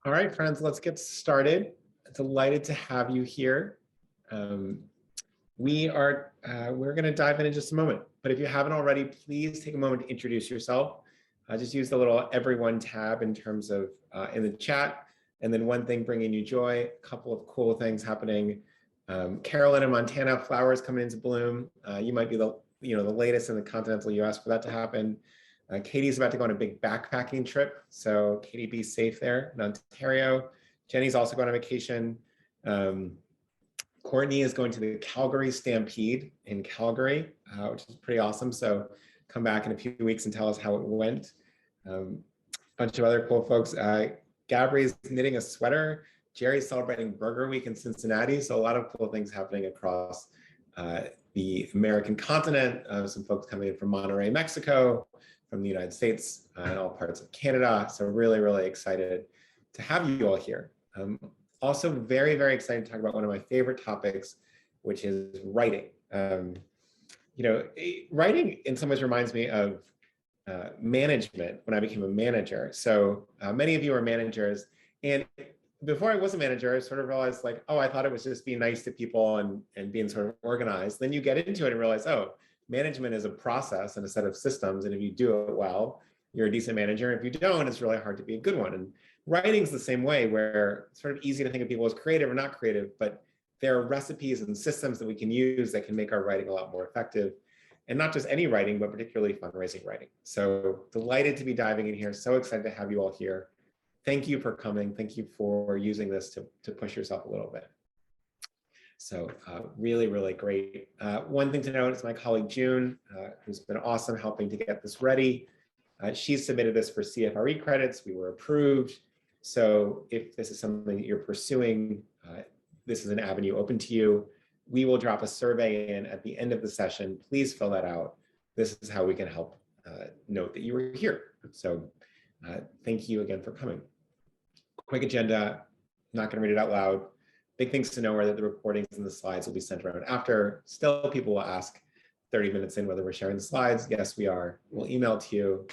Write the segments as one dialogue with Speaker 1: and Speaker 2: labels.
Speaker 1: All right, friends, let's get started. Delighted to have you here. We're going to dive in just a moment. But if you haven't already, please take a moment to introduce yourself. Just use the little everyone tab in terms of in the chat. And then one thing bringing you joy, a couple of cool things happening. Carolyn in Montana, flowers coming into bloom. You might be the latest in the continental US for that to happen. Katie's about to go on a big backpacking trip. So Katie, be safe there in Ontario. Jenny's also going on vacation. Courtney is going to the Calgary Stampede in Calgary, which is pretty awesome. So come back in a few weeks and tell us how it went. A bunch of other cool folks. Gabri's knitting a sweater. Jerry's celebrating Burger Week in Cincinnati. So a lot of cool things happening across the American continent. Some folks coming in from Monterrey, Mexico, from the United States, and all parts of Canada. So really, really excited to have you all here. Also very, very excited to talk about one of my favorite topics, which is writing. Writing in some ways reminds me of management when I became a manager. So many of you are managers, and before I was a manager, I sort of realized like, oh, I thought it was just being nice to people and being sort of organized. Then you get into it and realize, oh, management is a process and a set of systems. And if you do it well, you're a decent manager. If you don't, it's really hard to be a good one. And writing's the same way, where it's sort of easy to think of people as creative or not creative, but there are recipes and systems that we can use that can make our writing a lot more effective. And not just any writing, but particularly fundraising writing. So delighted to be diving in here. So excited to have you all here. Thank you for coming. Thank you for using this to push yourself a little bit. So really, really great. One thing to note is my colleague June, who's been awesome helping to get this ready. She submitted this for CFRE credits. We were approved. So if this is something that you're pursuing, this is an avenue open to you. We will drop a survey in at the end of the session. Please fill that out. This is how we can help note that you were here. So thank you again for coming. Quick agenda, not going to read it out loud. Big things to know are that the recordings and the slides will be sent around after. Still, people will ask 30 minutes in whether we're sharing the slides. Yes, we are. We'll email to you,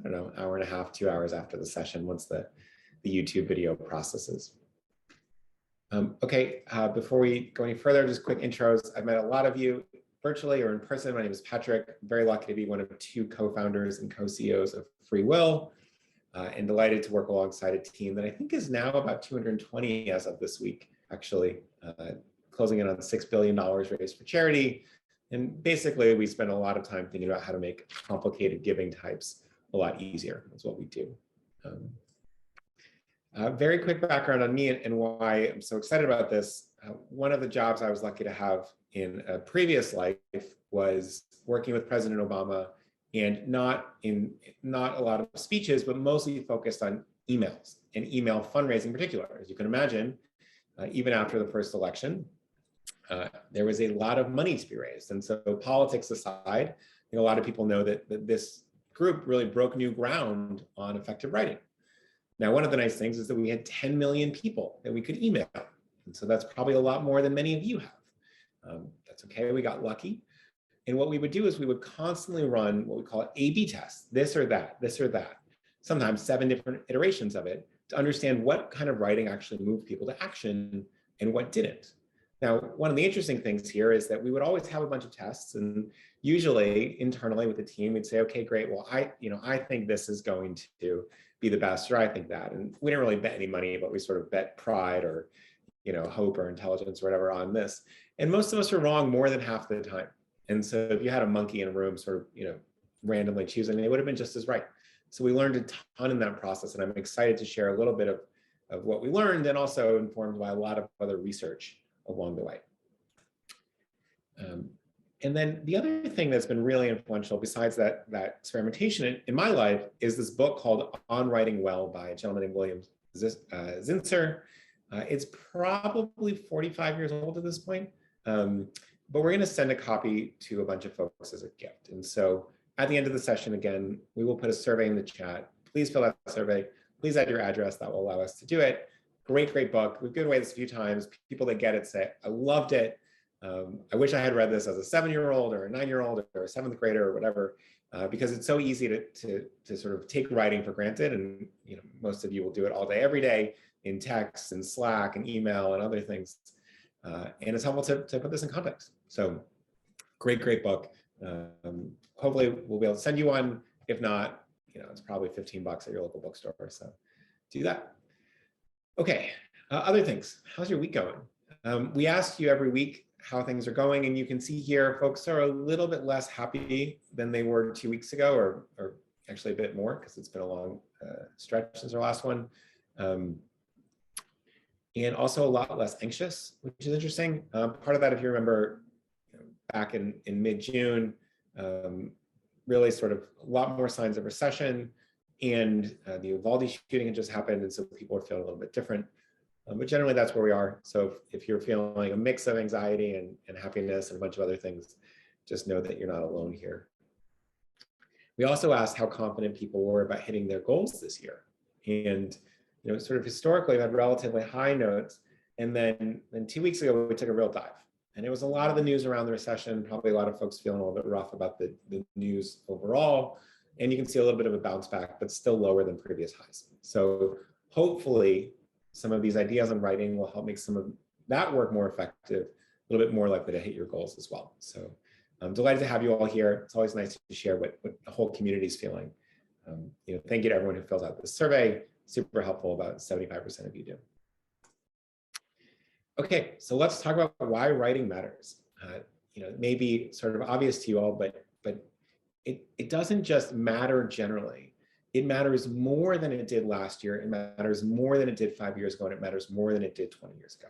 Speaker 1: I don't know, hour and a half, 2 hours after the session once the YouTube video processes. Before we go any further, just quick intros. I've met a lot of you virtually or in person. My name is Patrick. I'm very lucky to be one of 2 co-founders and co-CEOs of FreeWill, and delighted to work alongside a team that I think is now about 220 as of this week, actually, closing in on $6 billion raised for charity. And basically, we spend a lot of time thinking about how to make complicated giving types a lot easier. That's what we do. Very quick background on me and why I'm so excited about this. One of the jobs I was lucky to have in a previous life was working with President Obama, and not a lot of speeches, but mostly focused on emails and email fundraising in particular. As you can imagine, even after the first election, there was a lot of money to be raised. And so politics aside, I think a lot of people know that this group really broke new ground on effective writing. Now, one of the nice things is that we had 10 million people that we could email. And so that's probably a lot more than many of you have. That's okay, we got lucky. And what we would do is we would constantly run what we call A/B tests, this or that, sometimes 7 different iterations of it, to understand what kind of writing actually moved people to action and what didn't. Now, one of the interesting things here is that we would always have a bunch of tests, and usually internally with the team, we'd say, okay, great, well, I think this is going to be the best, or I think that. And we didn't really bet any money, but we sort of bet pride or hope or intelligence or whatever on this. And most of us are wrong more than half the time. And so if you had a monkey in a room sort of randomly choosing, they would have been just as right. So we learned a ton in that process, and I'm excited to share a little bit of what we learned, and also informed by a lot of other research along the way. And then the other thing that's been really influential besides that experimentation in my life is this book called On Writing Well by a gentleman named William Zinsser. It's probably 45 years old at this point, but we're going to send a copy to a bunch of folks as a gift. And so at the end of the session, again, we will put a survey in the chat. Please fill out the survey. Please add your address. That will allow us to do it. Great, great book. We've given away this a few times. People that get it say, I loved it. I wish I had read this as a 7-year-old or a 9-year-old or a 7th grader or whatever. because it's so easy to sort of take writing for granted. And most of you will do it all day, every day in text and Slack and email and other things. And it's helpful to put this in context. So great book. Hopefully we'll be able to send you one. If not, it's probably $15 at your local bookstore. So do that. Okay, other things. How's your week going? We ask you every week how things are going, and you can see here folks are a little bit less happy than they were 2 weeks ago, or actually a bit more, because it's been a long stretch since our last one. And also a lot less anxious, which is interesting. Part of that, if you remember, back in mid-June, really sort of a lot more signs of recession, and the Uvalde shooting had just happened, and so people are feeling a little bit different. But generally, that's where we are. So if you're feeling a mix of anxiety and happiness and a bunch of other things, just know that you're not alone here. We also asked how confident people were about hitting their goals this year. And sort of historically, we had relatively high notes. And then 2 weeks ago, we took a real dive. And it was a lot of the news around the recession, probably a lot of folks feeling a little bit rough about the news overall. And you can see a little bit of a bounce back, but still lower than previous highs. So hopefully, some of these ideas on writing will help make some of that work more effective, a little bit more likely to hit your goals as well. So I'm delighted to have you all here. It's always nice to share what the whole community is feeling. Thank you to everyone who fills out this survey. Super helpful. About 75% of you do. Okay, so let's talk about why writing matters. It may be sort of obvious to you all, but it doesn't just matter generally. It matters more than it did last year. It matters more than it did 5 years ago, and it matters more than it did 20 years ago.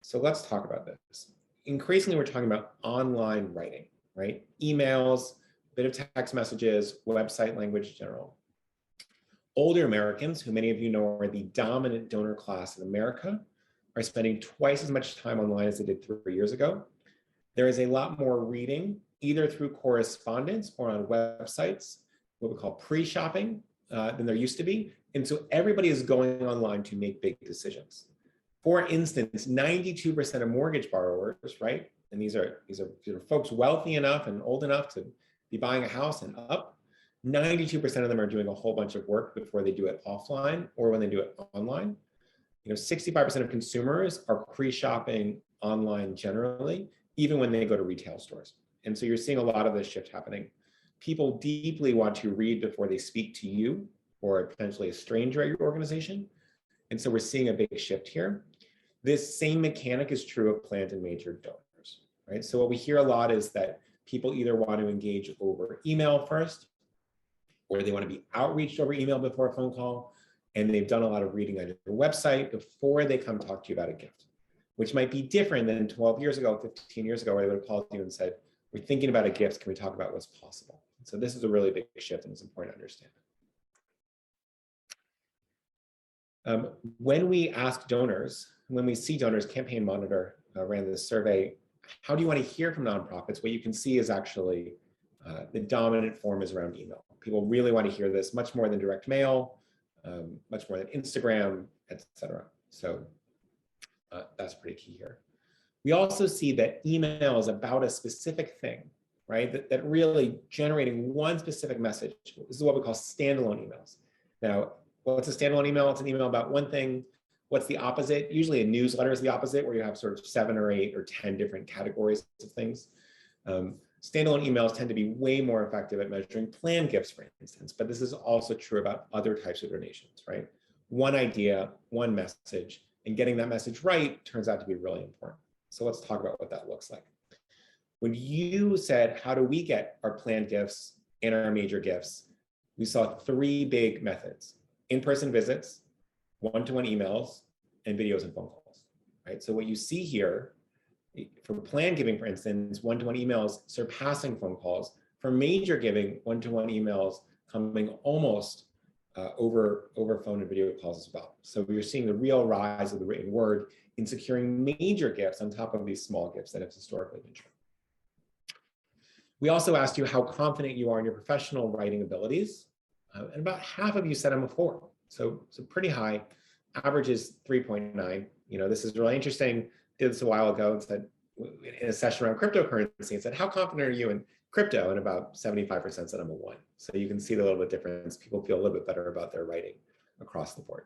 Speaker 1: So let's talk about this. Increasingly, we're talking about online writing, right? Emails, a bit of text messages, website language in general. Older Americans, who many of you know are the dominant donor class in America, are spending twice as much time online as they did 3 years ago. There is a lot more reading, either through correspondence or on websites, what we call pre-shopping, than there used to be. And so everybody is going online to make big decisions. For instance, 92% of mortgage borrowers, right? And these are folks wealthy enough and old enough to be buying a house and up. 92% of them are doing a whole bunch of work before they do it offline or when they do it online. 65% of consumers are pre-shopping online generally, even when they go to retail stores. And so you're seeing a lot of this shift happening. People deeply want to read before they speak to you or potentially a stranger at your organization. And so we're seeing a big shift here. This same mechanic is true of planned and major donors, right? So what we hear a lot is that people either want to engage over email first, or they want to be outreached over email before a phone call, and they've done a lot of reading on your website before they come talk to you about a gift, which might be different than 12 years ago, 15 years ago, where they would have called you and said, we're thinking about a gift, can we talk about what's possible? So this is a really big shift, and it's important to understand. When we ask donors, when we see donors, Campaign Monitor ran this survey, how do you want to hear from nonprofits? What you can see is actually the dominant form is around email. People really want to hear this much more than direct mail, much more than Instagram, etc. So that's pretty key here. We also see that email is about a specific thing, right? That really generating one specific message. This is what we call standalone emails. Now, what's a standalone email? It's an email about one thing. What's the opposite? Usually a newsletter is the opposite, where you have sort of 7 or 8 or 10 different categories of things. Standalone emails tend to be way more effective at measuring planned gifts, for instance, but this is also true about other types of donations, right? One idea, one message, and getting that message right turns out to be really important. So let's talk about what that looks like. When you said, how do we get our planned gifts and our major gifts? We saw 3 big methods: in-person visits, one-to-one emails, and videos and phone calls, right? So what you see here, for planned giving, for instance, one-to-one emails surpassing phone calls. For major giving, one-to-one emails coming almost over phone and video calls as well. So you're seeing the real rise of the written word in securing major gifts on top of these small gifts that have historically been true. We also asked you how confident you are in your professional writing abilities, and about half of you said I'm a 4. So pretty high. Average is 3.9. This is really interesting. Did this a while ago and said, in a session around cryptocurrency, and said, how confident are you in crypto, and about 75% said I'm a 1. So you can see the little bit difference. People feel a little bit better about their writing across the board.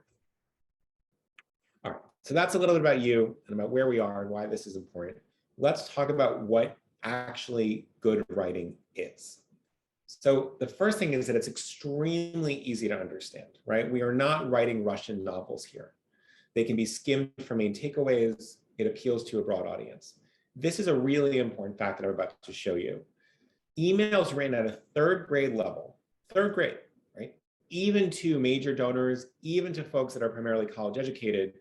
Speaker 1: All right, so that's a little bit about you and about where we are and why this is important. Let's talk about what actually good writing is. So the first thing is that it's extremely easy to understand, right? We are not writing Russian novels here. They can be skimmed for main takeaways. It appeals to a broad audience. This is a really important fact that I'm about to show you. Emails written at a 3rd grade level, 3rd grade, right? Even to major donors, even to folks that are primarily college educated,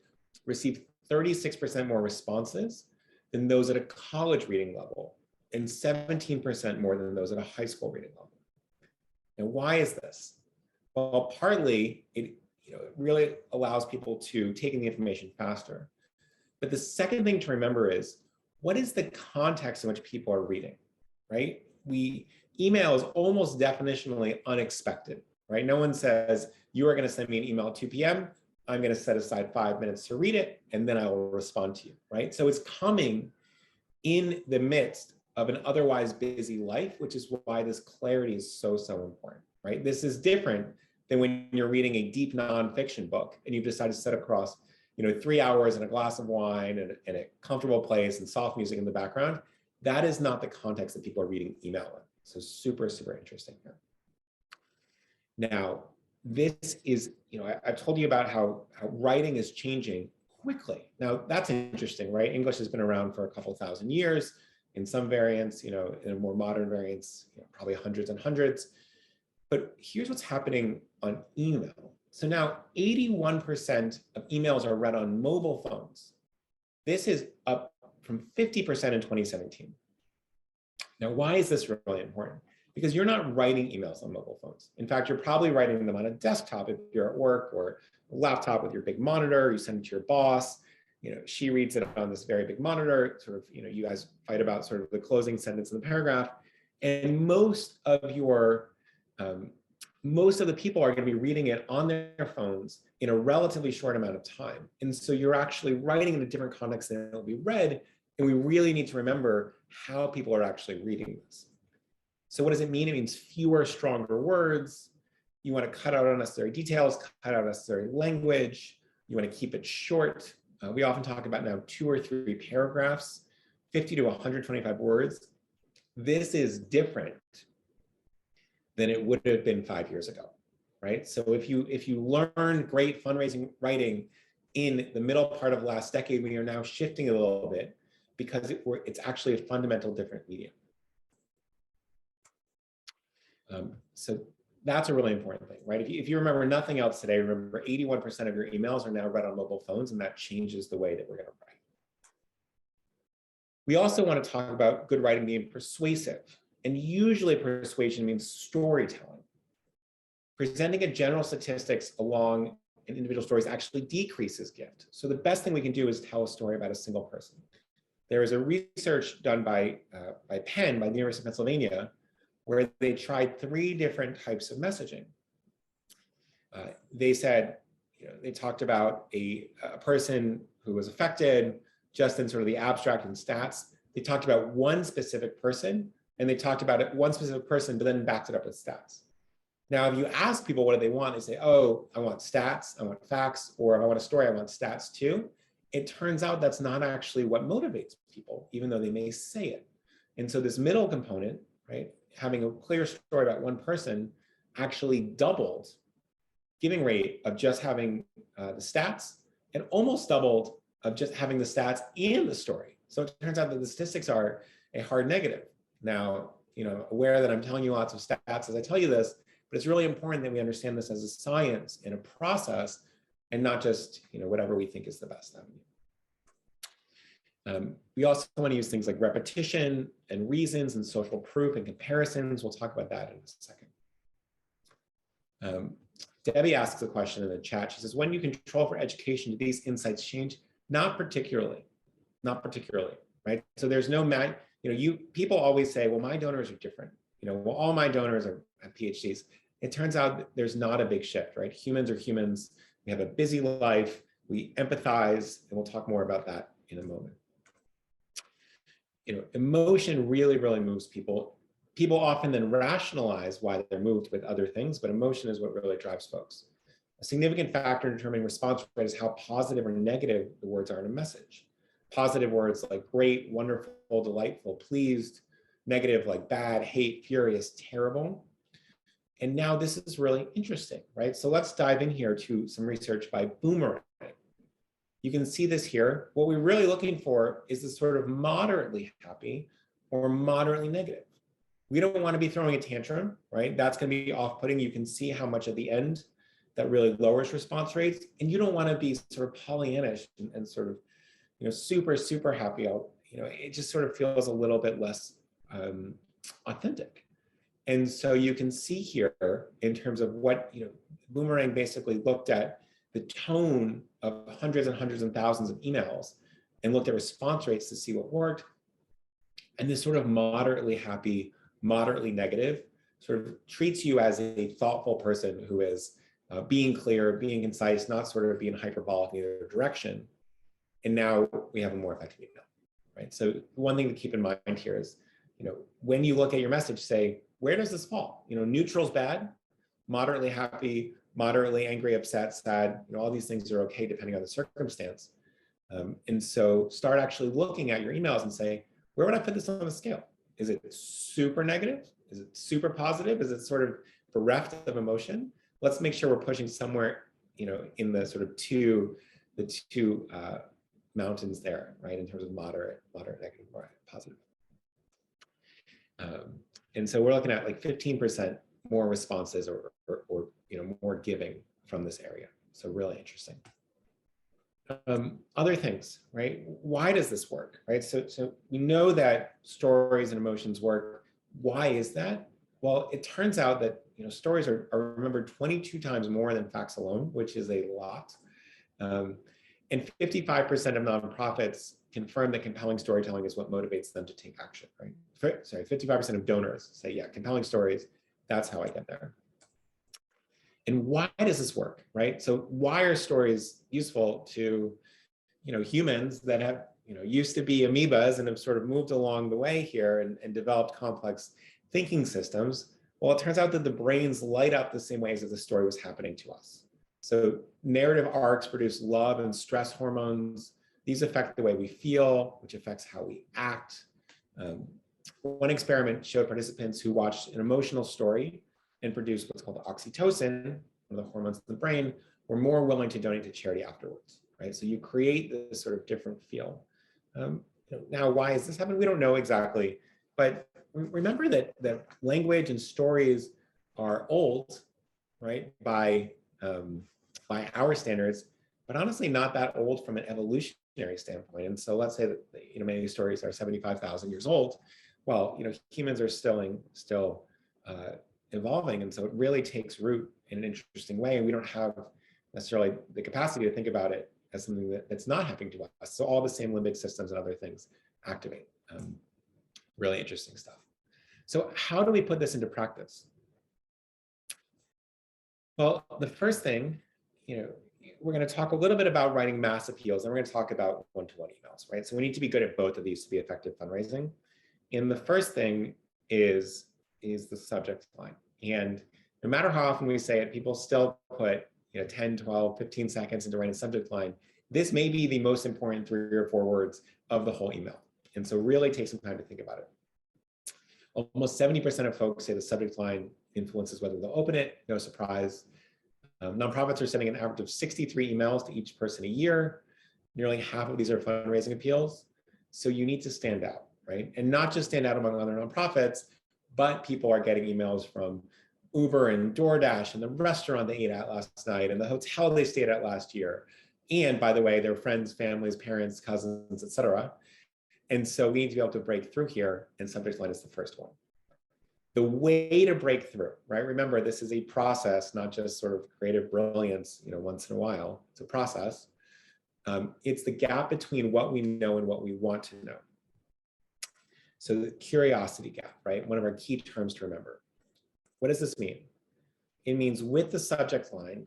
Speaker 1: receive 36% more responses than those at a college reading level, and 17% more than those at a high school reading level. Now, why is this? Well, partly it really allows people to take in the information faster. But the second thing to remember is, what is the context in which people are reading, right? Email is almost definitionally unexpected, right? No one says, you are going to send me an email at 2 p.m. I'm going to set aside 5 minutes to read it, and then I will respond to you, right? So it's coming in the midst of an otherwise busy life, which is why this clarity is so important, right? This is different than when you're reading a deep nonfiction book and you've decided to sit across 3 hours and a glass of wine and a comfortable place and soft music in the background. That is not the context that people are reading email in. So super interesting here. Now, this is, I've told you about how writing is changing quickly. Now, that's interesting, right? English has been around for a couple thousand years. In some variants, in a more modern variants, probably hundreds and hundreds. But here's what's happening on email. So now 81% of emails are read on mobile phones. This is up from 50% in 2017. Now, why is this really important? Because you're not writing emails on mobile phones. In fact, you're probably writing them on a desktop if you're at work, or a laptop with your big monitor. You send it to your boss. She reads it on this very big monitor. Sort of, you guys fight about sort of the closing sentence in the paragraph, and most of the people are going to be reading it on their phones in a relatively short amount of time. And so you're actually writing in a different context than it'll be read. And we really need to remember how people are actually reading this. So what does it mean? It means fewer, stronger words. You want to cut out unnecessary details, cut out unnecessary language. You want to keep it short. We often talk about now 2 or 3 paragraphs, 50 to 125 words. This is different than it would have been 5 years ago, right? So if you learn great fundraising writing in the middle part of last decade, we are now shifting a little bit because it's actually a fundamental different medium. So that's a really important thing, right? If you remember nothing else today, remember 81% of your emails are now read on mobile phones, and that changes the way that we're going to write. We also want to talk about good writing being persuasive. And usually persuasion means storytelling. Presenting a general statistics along an individual stories actually decreases gift. So the best thing we can do is tell a story about a single person. There is a research done by Penn, by the University of Pennsylvania, where they tried 3 different types of messaging. They said, they talked about a person who was affected just in sort of the abstract and stats. They talked about one specific person, and they talked about it, one specific person, but then backed it up with stats. Now, if you ask people what do they want, they say, oh, I want stats, I want facts, or if I want a story, I want stats too. It turns out that's not actually what motivates people, even though they may say it. And so this middle component, right, having a clear story about one person actually doubled giving rate of just having the stats, and almost doubled of just having the stats and the story. So it turns out that the statistics are a hard negative. Now, aware that I'm telling you lots of stats as I tell you this, but it's really important that we understand this as a science and a process, and not just whatever we think is the best avenue. We also want to use things like repetition and reasons and social proof and comparisons. We'll talk about that in a second. Debbie asks a question in the chat. She says, when you control for education, do these insights change? Not particularly, right? So there's no, people always say, well, my donors are different. Well, all my donors have PhDs. It turns out that there's not a big shift, right? Humans are humans. We have a busy life. We empathize, and we'll talk more about that in a moment. Emotion really moves people. people often then rationalize why they're moved with other things, but emotion is what really drives folks. A significant factor in determining response rate is how positive or negative the words are in a message. Positive words like great, wonderful, delightful, pleased, negative like bad, hate, furious, terrible. And now this is really interesting, right? So let's dive in here to some research by Boomerang. You can see this here. What we're really looking for is this sort of moderately happy or moderately negative. We don't want to be throwing a tantrum, right? That's going to be off-putting. You can see how much at the end that really lowers response rates. And you don't want to be sort of Pollyannish and sort of, super, super happy. It just sort of feels a little bit less authentic. And so you can see here in terms of what, Boomerang basically looked at the tone of hundreds and hundreds and thousands of emails and looked at response rates to see what worked. And this sort of moderately happy, moderately negative sort of treats you as a thoughtful person who is being clear, being concise, not sort of being hyperbolic in either direction. And now we have a more effective email, right? So one thing to keep in mind here is, when you look at your message, say, where does this fall? Neutral's bad, moderately happy, moderately angry, upset, sad, all these things are okay depending on the circumstance. And so start actually looking at your emails and say, where would I put this on the scale? Is it super negative? Is it super positive? Is it sort of bereft of emotion? Let's make sure we're pushing somewhere, in the sort of two mountains there, right? In terms of moderate negative, or positive. And so we're looking at like 15% more responses or more giving from this area. So really interesting. Other things, right? Why does this work, right? So we know that stories and emotions work. Why is that? Well, it turns out that stories are remembered 22 times more than facts alone, which is a lot. And 55% of nonprofits confirm that compelling storytelling is what motivates them to take action, right? 55% of donors say, yeah, compelling stories, that's how I get there. And why does this work, right? So why are stories useful to, humans that have, used to be amoebas and have sort of moved along the way here and developed complex thinking systems? Well, it turns out that the brains light up the same ways as the story was happening to us. So narrative arcs produce love and stress hormones. These affect the way we feel, which affects how we act. One experiment showed participants who watched an emotional story and produced what's called oxytocin, one of the hormones in the brain, were more willing to donate to charity afterwards, right? So you create this sort of different feel. Now, why is this happening? We don't know exactly, but remember that language and stories are old, right, by our standards, but honestly not that old from an evolutionary standpoint. And so let's say that many of these stories are 75,000 years old. Well, humans are still evolving, and so it really takes root in an interesting way. And we don't have necessarily the capacity to think about it as something that's not happening to us. So all the same limbic systems and other things activate. Really interesting stuff. So how do we put this into practice? Well, the first thing, we're going to talk a little bit about writing mass appeals, and we're going to talk about one-to-one emails, right? So we need to be good at both of these to be effective fundraising. And the first thing is the subject line. And no matter how often we say it, people still put 10, 12, 15 seconds into writing a subject line. This may be the most important 3 or 4 words of the whole email. And so really take some time to think about it. Almost 70% of folks say the subject line influences whether they'll open it. No surprise. Nonprofits are sending an average of 63 emails to each person a year. Nearly half of these are fundraising appeals. So you need to stand out, right? And not just stand out among other nonprofits, but people are getting emails from Uber and DoorDash and the restaurant they ate at last night and the hotel they stayed at last year. And by the way, their friends, families, parents, cousins, etc. And so we need to be able to break through here, and subject line is the first one. The way to break through, right? Remember, this is a process, not just sort of creative brilliance, once in a while. It's a process. It's the gap between what we know and what we want to know. So the curiosity gap, right? One of our key terms to remember. What does this mean? It means with the subject line,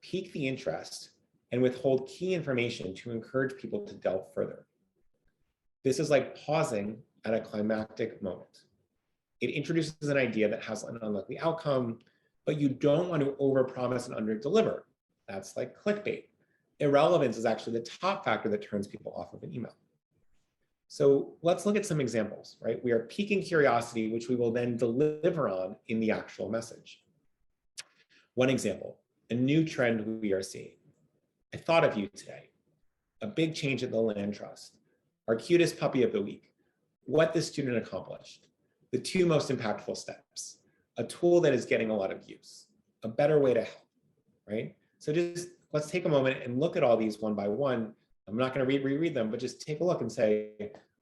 Speaker 1: pique the interest and withhold key information to encourage people to delve further. This is like pausing at a climactic moment. It introduces an idea that has an unlikely outcome, but you don't want to overpromise and underdeliver. That's like clickbait. Irrelevance is actually the top factor that turns people off of an email. So let's look at some examples, right? We are piquing curiosity, which we will then deliver on in the actual message. One example, a new trend we are seeing. I thought of you today. A big change at the land trust. Our cutest puppy of the week. What the student accomplished. The 2 most impactful steps. A tool that is getting a lot of use. A better way to help, right? So just let's take a moment and look at all these one by one. I'm not going to reread them, but just take a look and say,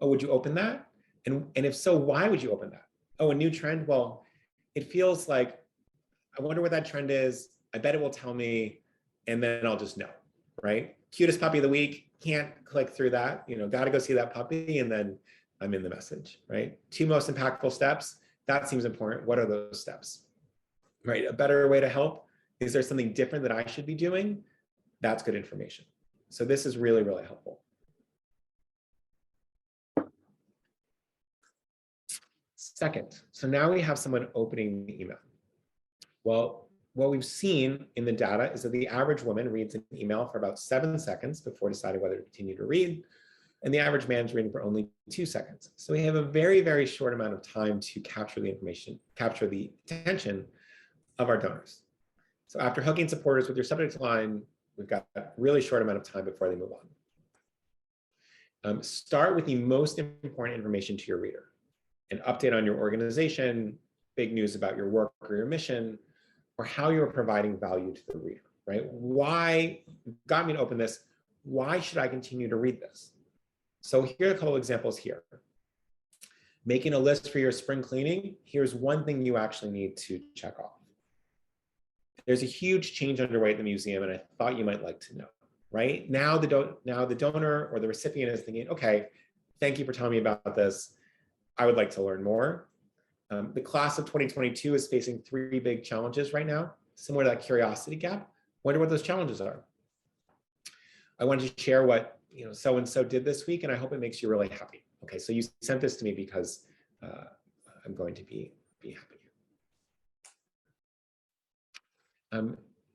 Speaker 1: oh, would you open that? And if so, why would you open that? Oh, a new trend? Well, it feels like, I wonder what that trend is. I bet it will tell me, and then I'll just know, right? Cutest puppy of the week, can't click through that, got to go see that puppy, and then I'm in the message, right? 2 most impactful steps, that seems important. What are those steps, right? A better way to help. Is there something different that I should be doing? That's good information. So this is really, really helpful. Second, so now we have someone opening the email. Well, what we've seen in the data is that the average woman reads an email for about 7 seconds before deciding whether to continue to read, and the average man's reading for only 2 seconds. So we have a very, very short amount of time to capture the information, capture the attention of our donors. So after hooking supporters with your subject line, we've got a really short amount of time before they move on. Start with the most important information to your reader. An update on your organization, big news about your work or your mission, or how you're providing value to the reader, right? Why got me to open this? Why should I continue to read this? So here are a couple examples here. Making a list for your spring cleaning. Here's one thing you actually need to check off. There's a huge change underway at the museum, and I thought you might like to know, right? Now the donor or the recipient is thinking, okay, thank you for telling me about this. I would like to learn more. The class of 2022 is facing 3 big challenges right now, similar to that curiosity gap. Wonder what those challenges are. I wanted to share what so-and-so did this week, and I hope it makes you really happy. Okay, so you sent this to me because I'm going to be happy.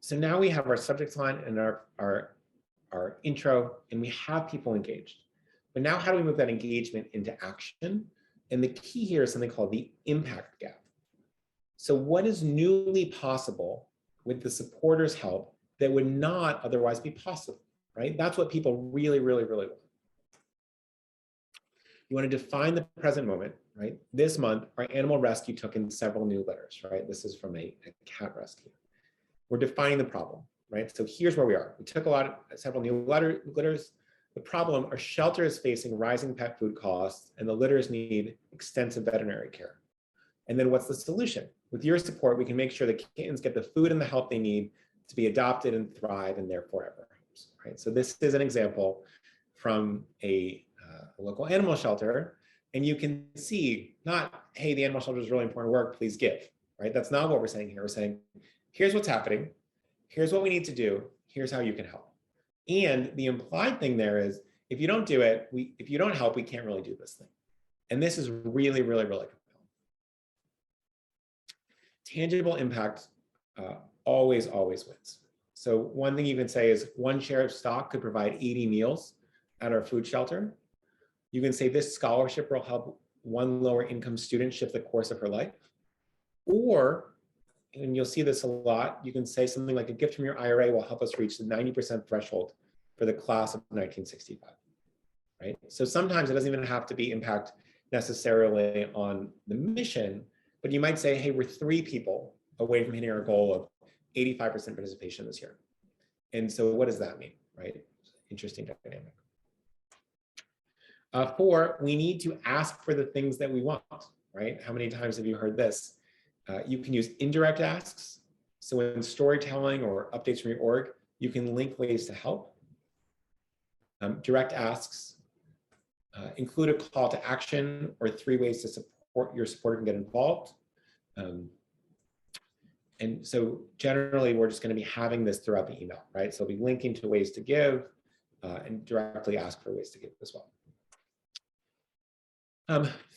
Speaker 1: So now we have our subject line and our intro, and we have people engaged. But now how do we move that engagement into action? And the key here is something called the impact gap. So what is newly possible with the supporters' help that would not otherwise be possible, right? That's what people really, really, really want. You want to define the present moment, right? This month, our animal rescue took in several new litters, right? This is from a cat rescue. We're defining the problem, right? So here's where we are. We took several new litters. The problem, our shelter is facing rising pet food costs, and the litters need extensive veterinary care. And then what's the solution? With your support, we can make sure the kittens get the food and the help they need to be adopted and thrive in their forever homes, right? So this is an example from a local animal shelter, and you can see not, hey, the animal shelter is really important work, please give, right? That's not what we're saying here. We're saying, here's what's happening, here's what we need to do, here's how you can help. And the implied thing there is, if you don't do it, if you don't help, we can't really do this thing. And this is really, really, really compelling. Tangible impact always, always wins. So one thing you can say is 1 share of stock could provide 80 meals at our food shelter. You can say this scholarship will help 1 lower income student shift the course of her life. Or, and you'll see this a lot, you can say something like a gift from your IRA will help us reach the 90% threshold for the class of 1965, right? So sometimes it doesn't even have to be impact necessarily on the mission, but you might say, hey, we're 3 people away from hitting our goal of 85% participation this year. And so what does that mean, right? Interesting dynamic. 4, we need to ask for the things that we want, right? How many times have you heard this? You can use indirect asks. So in storytelling or updates from your org, you can link ways to help. Direct asks, include a call to action or 3 ways to support your supporter can get involved. And so generally, we're just going to be having this throughout the email, right? So we'll be linking to ways to give and directly ask for ways to give as well.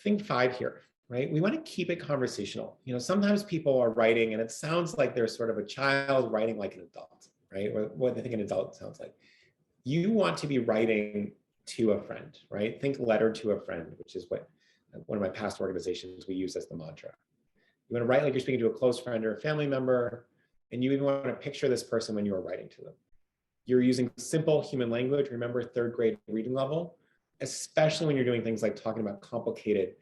Speaker 1: Thing 5 here. right? We want to keep it conversational. Sometimes people are writing and it sounds like they're sort of a child writing like an adult, right? Or what they think an adult sounds like. You want to be writing to a friend, right? Think letter to a friend, which is what one of my past organizations we use as the mantra. You want to write like you're speaking to a close friend or a family member, and you even want to picture this person when you are writing to them. You're using simple human language. Remember, third grade reading level, especially when you're doing things like talking about complicated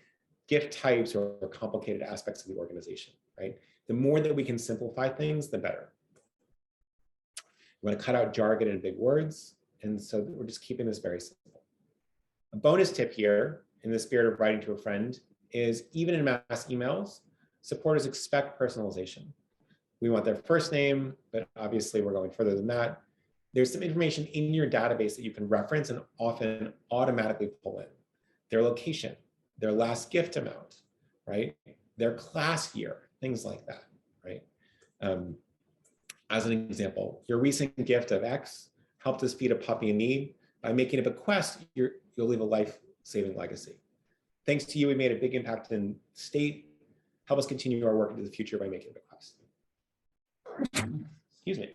Speaker 1: gift types or complicated aspects of the organization, right? The more that we can simplify things, the better. You want to cut out jargon and big words. And so we're just keeping this very simple. A bonus tip here, in the spirit of writing to a friend, is even in mass emails, supporters expect personalization. We want their first name, but obviously we're going further than that. There's some information in your database that you can reference and often automatically pull in. Their location, their last gift amount, right? Their class year, things like that, right? As an example, your recent gift of X helped us feed a puppy in need. By making a bequest, you'll leave a life-saving legacy. Thanks to you, we made a big impact in the state. Help us continue our work into the future by making a bequest. Excuse me.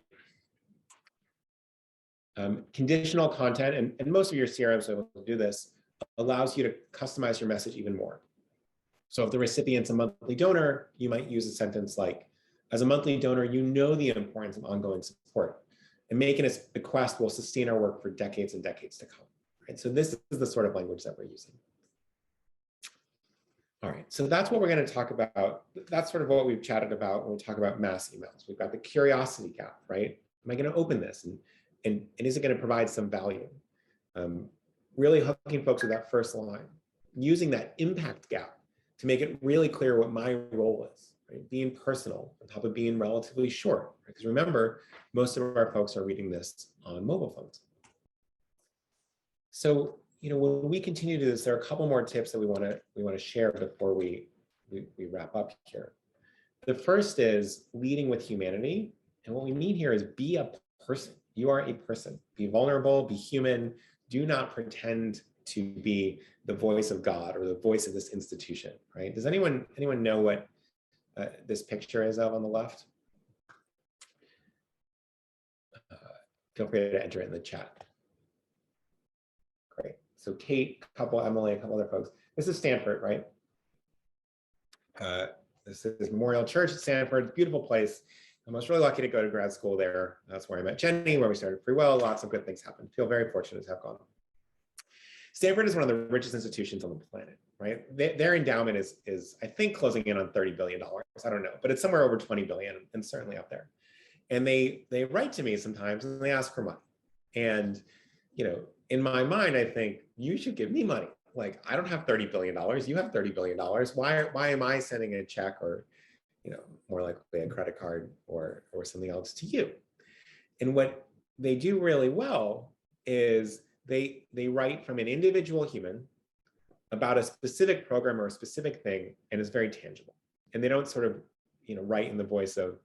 Speaker 1: Conditional content, and most of your CRMs will do this, allows you to customize your message even more. So if the recipient's a monthly donor, you might use a sentence like, as a monthly donor, you know the importance of ongoing support, and making a bequest will sustain our work for decades and decades to come. Right? So this is the sort of language that we're using. All right, so that's what we're going to talk about. That's sort of what we've chatted about when we talk about mass emails. We've got the curiosity gap, right? Am I going to open this? And is it going to provide some value? Really hooking folks with that first line, using that impact gap to make it really clear what my role is, right? Being personal on top of being relatively short, because remember, most of our folks are reading this on mobile phones. So, when we continue to do this, there are a couple more tips that we want to share before we wrap up here. The first is leading with humanity, and what we mean here is be a person. You are a person. Be vulnerable. Be human. Do not pretend to be the voice of God or the voice of this institution. Right? Does anyone know what this picture is of on the left? Feel free to enter it in the chat. Great. So Kate, Emily, a couple other folks. This is Stanford, right? This is Memorial Church at Stanford, beautiful place. I was really lucky to go to grad school there. That's where I met Jenny, where we started FreeWill. Lots of good things happened. Feel very fortunate to have gone. Stanford is one of the richest institutions on the planet, right? Their endowment is I think closing in on $30 billion. I don't know, but it's somewhere over 20 billion and certainly up there. And they write to me sometimes and they ask for money. And, in my mind, I think you should give me money. Like, I don't have $30 billion. You have $30 billion. Why am I sending a check or, more likely a credit card or something else to you? And what they do really well is they write from an individual human about a specific program or a specific thing, and it's very tangible. And they don't sort of, write in the voice of,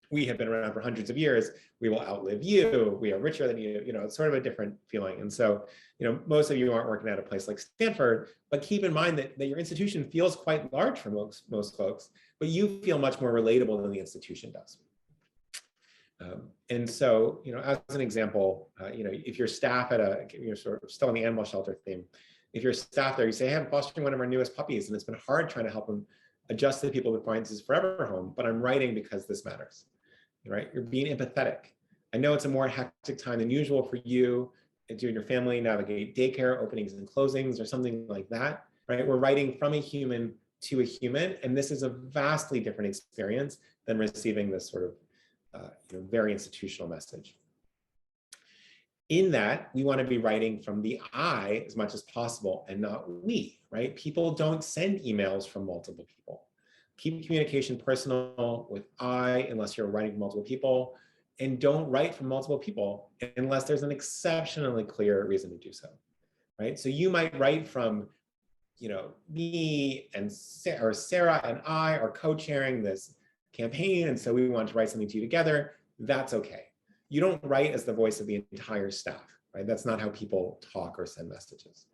Speaker 1: we have been around for hundreds of years, we will outlive you, we are richer than you, it's sort of a different feeling. And so, most of you aren't working at a place like Stanford, but keep in mind that your institution feels quite large for most folks, but you feel much more relatable than the institution does. And so, as an example, if you're staff at you're sort of still on the animal shelter theme, if you're staff there, you say, hey, I'm fostering one of our newest puppies, and it's been hard trying to help him adjust to the people who find his forever home, but I'm writing because this matters. Right? You're being empathetic. I know it's a more hectic time than usual for you and you and your family navigate daycare openings and closings or something like that, right? We're writing from a human to a human, and this is a vastly different experience than receiving this sort of very institutional message. In that, we want to be writing from the I as much as possible and not we, right? People don't send emails from multiple people. Keep communication personal with I unless you're writing from multiple people, and don't write from multiple people unless there's an exceptionally clear reason to do so, right? So you might write from, me and Sarah and I are co-chairing this campaign, and so we want to write something to you together. That's okay. You don't write as the voice of the entire staff, right? That's not how people talk or send messages.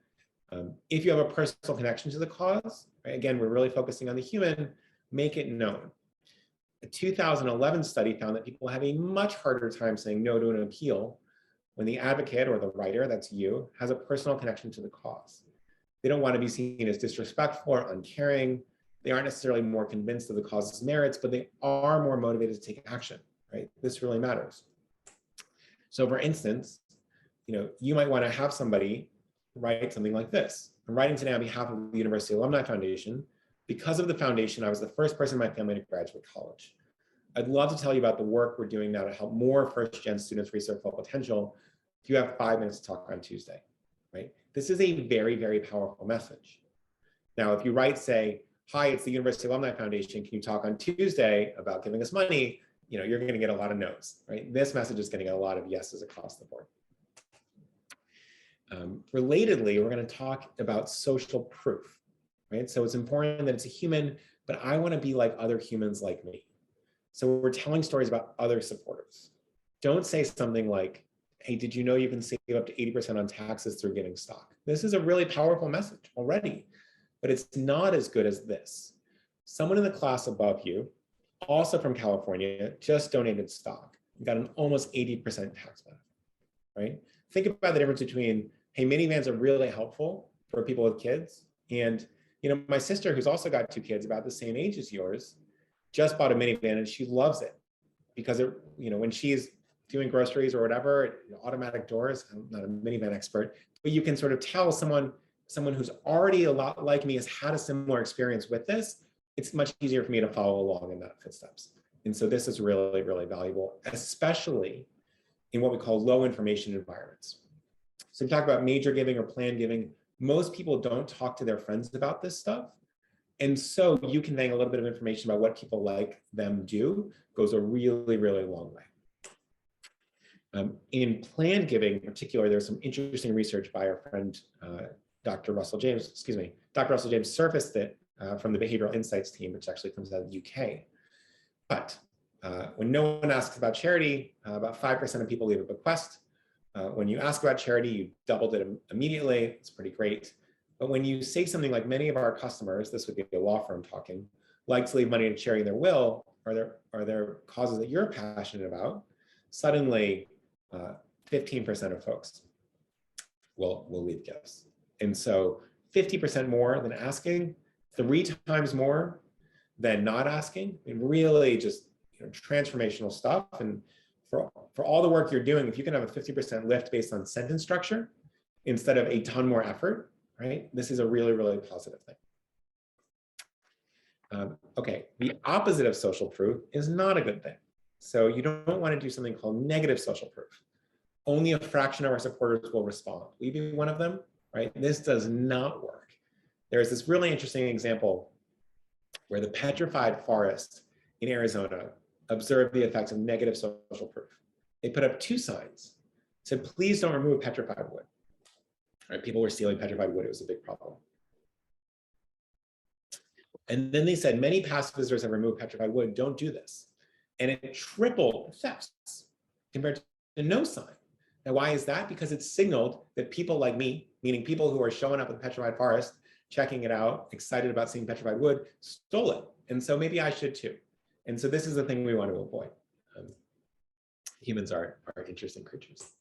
Speaker 1: If you have a personal connection to the cause, right, again, we're really focusing on the human, make it known. A 2011 study found that people have a much harder time saying no to an appeal when the advocate or the writer, that's you, has a personal connection to the cause. They don't want to be seen as disrespectful or uncaring. They aren't necessarily more convinced of the cause's merits, but they are more motivated to take action, right? This really matters. So for instance, you might want to have somebody write something like this. I'm writing today on behalf of the University Alumni Foundation. Because of the foundation, I was the first person in my family to graduate college. I'd love to tell you about the work we're doing now to help more first-gen students reach their full potential. If you have 5 minutes to talk on Tuesday, right? This is a very, very powerful message. Now, if you write, say, hi, it's the University Alumni Foundation, can you talk on Tuesday about giving us money? You're going to get a lot of no's, right? This message is getting a lot of yeses across the board. Relatedly, we're going to talk about social proof, right? So it's important that it's a human, but I want to be like other humans like me. So we're telling stories about other supporters. Don't say something like, hey, did you know you can save up to 80% on taxes through getting stock? This is a really powerful message already, but it's not as good as this. Someone in the class above you, also from California, just donated stock, got an almost 80% tax benefit, right? Think about the difference between, hey, minivans are really helpful for people with kids. And, my sister, who's also got 2 kids about the same age as yours, just bought a minivan and she loves it because when she's doing groceries or whatever, automatic doors, I'm not a minivan expert, but you can sort of tell someone who's already a lot like me has had a similar experience with this. It's much easier for me to follow along in that footsteps. And so this is really, really valuable, especially in what we call low information environments. So we talk about major giving or planned giving. Most people don't talk to their friends about this stuff. And so you conveying a little bit of information about what people like them do goes a really, really long way. In planned giving in particular, there's some interesting research by our friend, Dr. Russell James surfaced it from the Behavioral Insights team, which actually comes out of the UK. But when no one asks about charity, about 5% of people leave a bequest. When you ask about charity, you doubled it immediately. It's pretty great. But when you say something like many of our customers, this would be a law firm talking, like to leave money to charity in their will, or their causes that you're passionate about, suddenly 15% of folks will leave gifts. And so 50% more than asking, 3 times more than not asking, and really just transformational stuff. And for all the work you're doing, if you can have a 50% lift based on sentence structure instead of a ton more effort, right? This is a really, really positive thing. Okay, the opposite of social proof is not a good thing. So you don't want to do something called negative social proof. Only a fraction of our supporters will respond. Will you be one of them, right? This does not work. There's this really interesting example where the petrified forest in Arizona observed the effects of negative social proof. They put up 2 signs, said, please don't remove petrified wood. Right? People were stealing petrified wood. It was a big problem. And then they said, many past visitors have removed petrified wood. Don't do this. And it tripled thefts compared to no sign. Now, why is that? Because it signaled that people like me, meaning people who are showing up at the petrified forest, checking it out, excited about seeing petrified wood, stole it. And so maybe I should too. And so this is the thing we want to avoid. Humans are interesting creatures.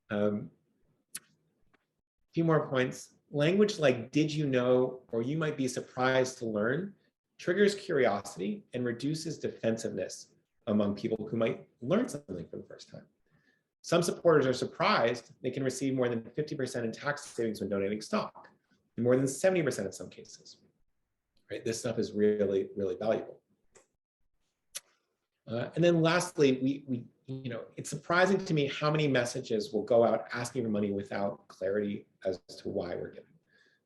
Speaker 1: A few more points. Language like did you know, or you might be surprised to learn, triggers curiosity and reduces defensiveness among people who might learn something for the first time. Some supporters are surprised they can receive more than 50% in tax savings when donating stock, and more than 70% in some cases. Right? This stuff is really, really valuable. And then lastly, it's surprising to me how many messages will go out asking for money without clarity as to why we're giving.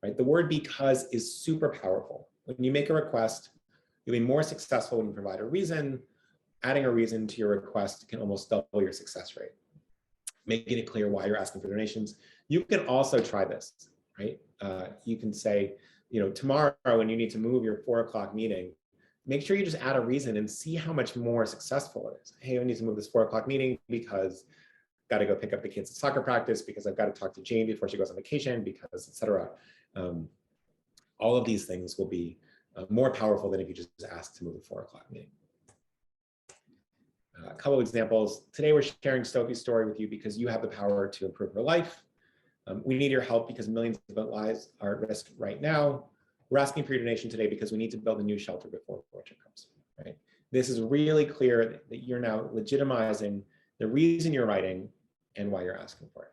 Speaker 1: Right? The word because is super powerful. When you make a request, you'll be more successful when you provide a reason. Adding a reason to your request can almost double your success rate. Making it clear why you're asking for donations. You can also try this, right? You can say, tomorrow when you need to move your 4 o'clock meeting, make sure you just add a reason and see how much more successful it is. Hey, I need to move this 4 o'clock meeting because got to go pick up the kids at soccer practice, because I've got to talk to Jane before she goes on vacation, because, et cetera. All of these things will be more powerful than if you just ask to move a 4 o'clock meeting. A couple of examples. Today, we're sharing Sophie's story with you because you have the power to improve her life. We need your help because millions of lives are at risk right now. We're asking for your donation today because we need to build a new shelter before winter comes, right? This is really clear that you're now legitimizing the reason you're writing and why you're asking for it.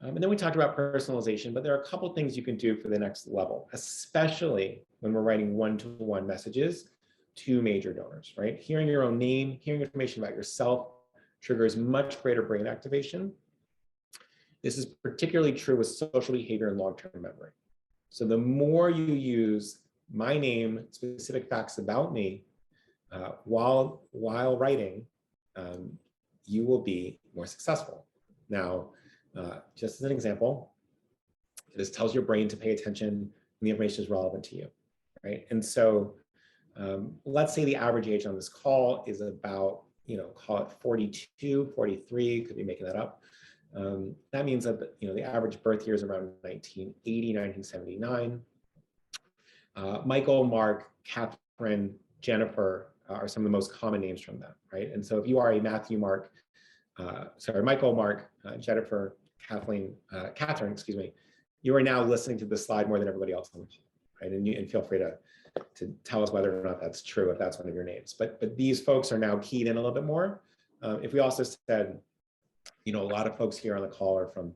Speaker 1: And then we talked about personalization, but there are a couple things you can do for the next level, especially when we're writing one-to-one messages to major donors, right? Hearing your own name, hearing information about yourself triggers much greater brain activation. This is particularly true with social behavior and long-term memory. So the more you use my name, specific facts about me, while writing, you will be more successful. Now, just as an example, this tells your brain to pay attention when the information is relevant to you, right? And so let's say the average age on this call is about, call it 42, 43, could be making that up. That means that, the average birth year is around 1980, 1979. Michael, Mark, Catherine, Jennifer are some of the most common names from them, right? And so if you are a Michael, Mark, Jennifer, Catherine, you are now listening to this slide more than everybody else on the call, right? And feel free to tell us whether or not that's true, if that's one of your names. But these folks are now keyed in a little bit more. If we also said, a lot of folks here on the call are from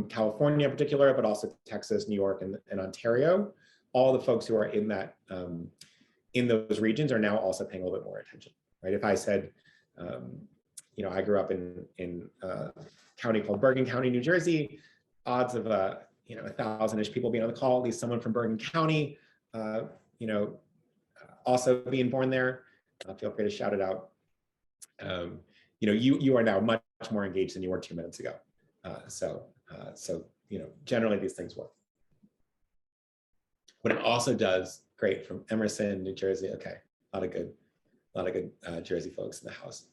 Speaker 1: California in particular, but also Texas, New York, and Ontario. All the folks who are in that in those regions are now also paying a little bit more attention, right? If I said, I grew up in a county called Bergen County, New Jersey, odds of 1,000-ish people being on the call, at least someone from Bergen County, also being born there. Feel free to shout it out. You are now much more engaged than you were 2 minutes ago. So generally these things work. What it also does, great, from Emerson, New Jersey. Okay, a lot of good Jersey folks in the house.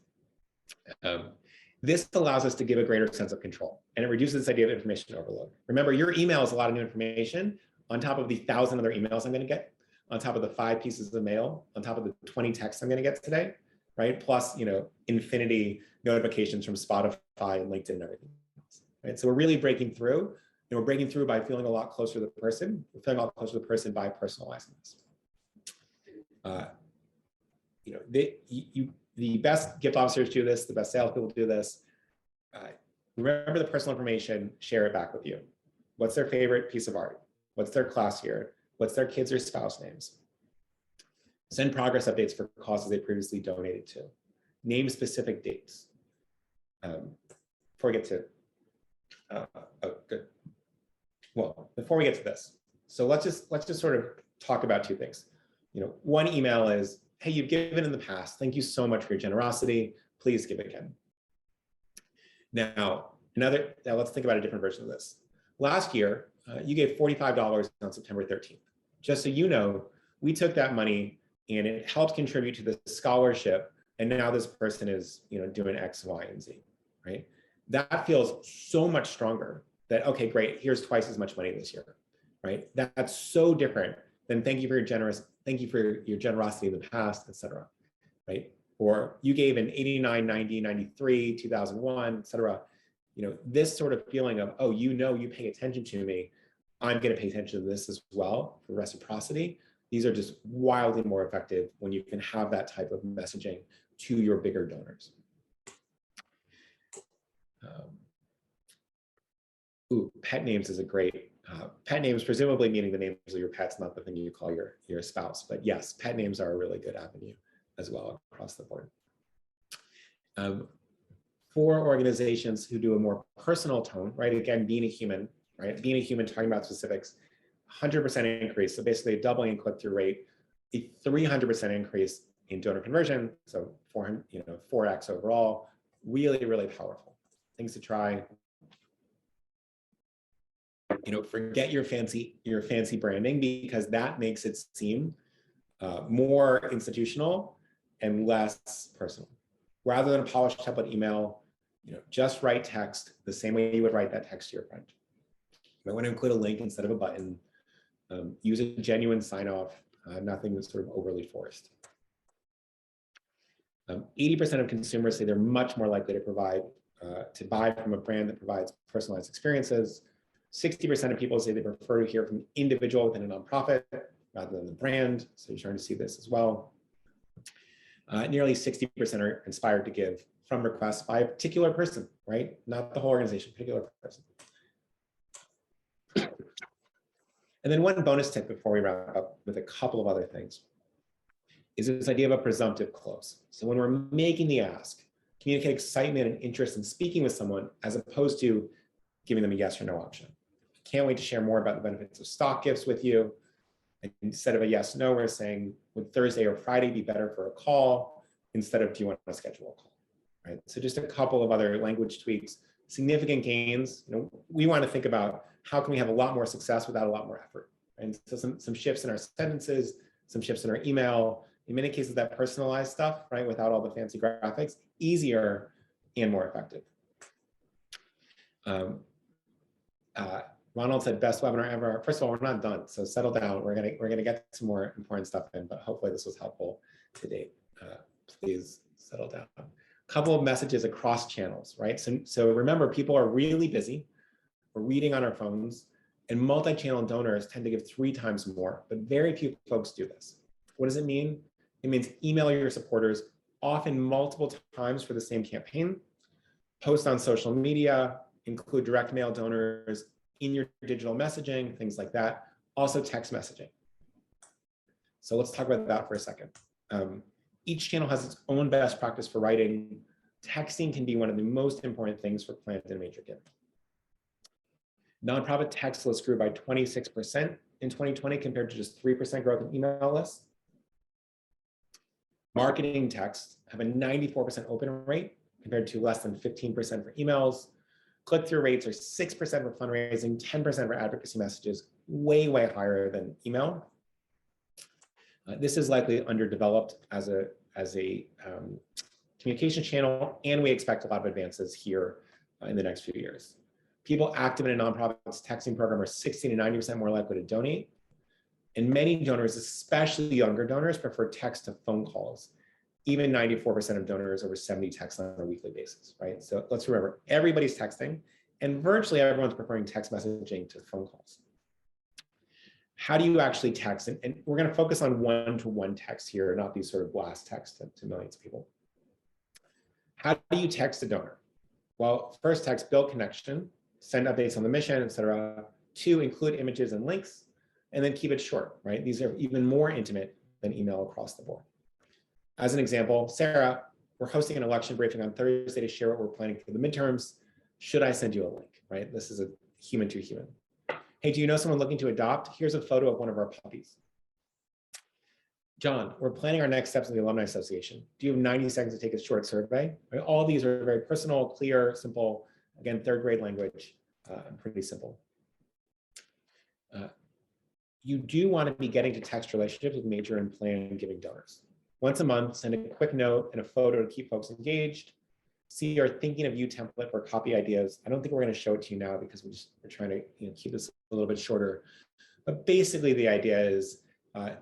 Speaker 1: This allows us to give a greater sense of control, and it reduces this idea of information overload. Remember, your email is a lot of new information on top of the 1,000 other emails I'm going to get, on top of the 5 pieces of mail, on top of the 20 texts I'm going to get today, right? Plus, infinity notifications from Spotify and LinkedIn and everything else, right? So we're really breaking through, and we're breaking through by feeling a lot closer to the person. We're feeling a lot closer to the person by personalizing this. The best gift officers do this, the best salespeople do this. Remember the personal information, share it back with you. What's their favorite piece of art? What's their class year? What's their kids or spouse names? Send progress updates for causes they previously donated to. Name specific dates. Before we get to, good. Well, before we get to this, so let's just sort of talk about 2 things. One email is, hey, you've given in the past. Thank you so much for your generosity. Please give again. Now let's think about a different version of this. Last year, you gave $45 on September 13th. Just so you know, we took that money and it helped contribute to the scholarship. And now this person is, doing X, Y, and Z, right? That feels so much stronger that, okay, great, here's twice as much money this year, right? That's so different than thank you for your generosity in the past, et cetera, right? Or you gave in 89, 90, 93, 2001, et cetera. This sort of feeling of, oh, you pay attention to me, I'm going to pay attention to this as well for reciprocity. These are just wildly more effective when you can have that type of messaging to your bigger donors. Pet names is a great, pet names presumably meaning the names of your pets, not the thing you call your spouse. But yes, pet names are a really good avenue as well across the board. For organizations who do a more personal tone, right? Again, being a human, right? Being a human, talking about specifics, 100% increase. So basically a doubling in click-through rate, a 300% increase in donor conversion. So 4x overall, really, really powerful. Things to try. Forget your fancy branding, because that makes it seem more institutional and less personal. Rather than a polished template email, just write text the same way you would write that text to your friend. You might want to include a link instead of a button. Use a genuine sign-off, nothing that's sort of overly forced. 80% of consumers say they're much more likely to buy from a brand that provides personalized experiences. 60% of people say they prefer to hear from an individual within a nonprofit rather than the brand. So you're starting to see this as well. Nearly 60% are inspired to give from requests by a particular person, right? Not the whole organization, particular person. And then one bonus tip before we wrap up with a couple of other things is this idea of a presumptive close. So when we're making the ask, communicate excitement and interest in speaking with someone as opposed to giving them a yes or no option. Can't wait to share more about the benefits of stock gifts with you. And instead of a yes, no, we're saying, would Thursday or Friday be better for a call instead of do you want to schedule a call, right? So just a couple of other language tweaks, significant gains. We want to think about how can we have a lot more success without a lot more effort. And so some shifts in our sentences, some shifts in our email, in many cases that personalized stuff, right, without all the fancy graphics, easier and more effective. Ronald said best webinar ever. First of all, we're not done, so settle down. We're gonna get some more important stuff in, but hopefully this was helpful to date. Please settle down. A couple of messages across channels, right? So remember, people are really busy. We're reading on our phones, and multi-channel donors tend to give 3 times more, but very few folks do this. What does it mean? It means email your supporters often multiple times for the same campaign, post on social media, include direct mail donors in your digital messaging, things like that. Also text messaging. So let's talk about that for a second. Each channel has its own best practice for writing. Texting can be one of the most important things for planned and major giving. Nonprofit text lists grew by 26% in 2020 compared to just 3% growth in email lists. Marketing texts have a 94% open rate compared to less than 15% for emails. Click-through rates are 6% for fundraising, 10% for advocacy messages, way, way higher than email. This is likely underdeveloped as a communication channel, and we expect a lot of advances here in the next few years. People active in a nonprofit's texting program are 60 to 90% more likely to donate. And many donors, especially younger donors, prefer text to phone calls. Even 94% of donors over 70 text on a weekly basis, right? So let's remember, everybody's texting, and virtually everyone's preferring text messaging to phone calls. How do you actually text? And we're going to focus on one-to-one text here, not these sort of blast texts to millions of people. How do you text a donor? Well, first text, build connection, send updates on the mission, et cetera. 2, include images and links, and then keep it short, right? These are even more intimate than email across the board. As an example, Sarah, we're hosting an election briefing on Thursday to share what we're planning for the midterms. Should I send you a link, right? This is a human to human. Hey, do you know someone looking to adopt? Here's a photo of one of our puppies. John, we're planning our next steps in the Alumni Association. Do you have 90 seconds to take a short survey? Right? All these are very personal, clear, simple. Again, 3rd grade language, pretty simple. You do want to be getting to text relationships with major and planned giving donors. Once a month, send a quick note and a photo to keep folks engaged. See our thinking of you template for copy ideas. I don't think we're going to show it to you now because we're trying to keep this a little bit shorter. But basically the idea is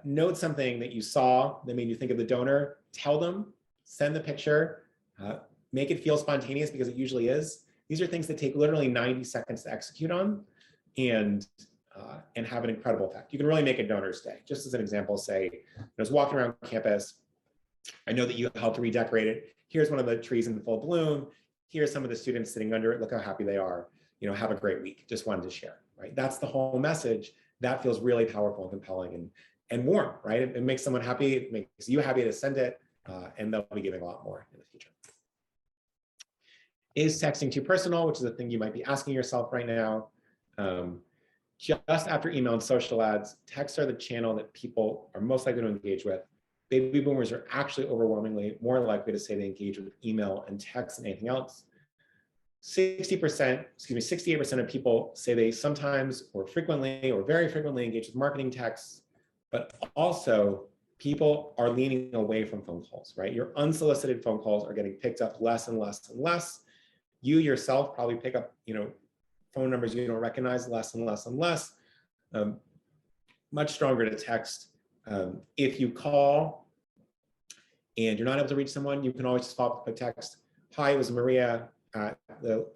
Speaker 1: note something that you saw that made you think of the donor, tell them, send the picture, make it feel spontaneous because it usually is. These are things that take literally 90 seconds to execute on and have an incredible effect. You can really make a donor's day. Just as an example, say, I was walking around campus. I know that you helped redecorate it. Here's one of the trees in full bloom. Here's some of the students sitting under it. Look how happy they are. Have a great week. Just wanted to share, right? That's the whole message. That feels really powerful and compelling and warm, right? It makes someone happy. It makes you happy to send it, and they'll be giving a lot more in the future. Is texting too personal, which is a thing you might be asking yourself right now. Just after email and social ads, texts are the channel that people are most likely to engage with. Baby boomers are actually overwhelmingly more likely to say they engage with email and text than anything else. 68% of people say they sometimes or frequently or very frequently engage with marketing texts, but also people are leaning away from phone calls, right? Your unsolicited phone calls are getting picked up less and less and less. You yourself probably pick up, phone numbers you don't recognize less and less and less. Much stronger to text. If you call and you're not able to reach someone, you can always just follow up with a text. Hi, it was Maria at the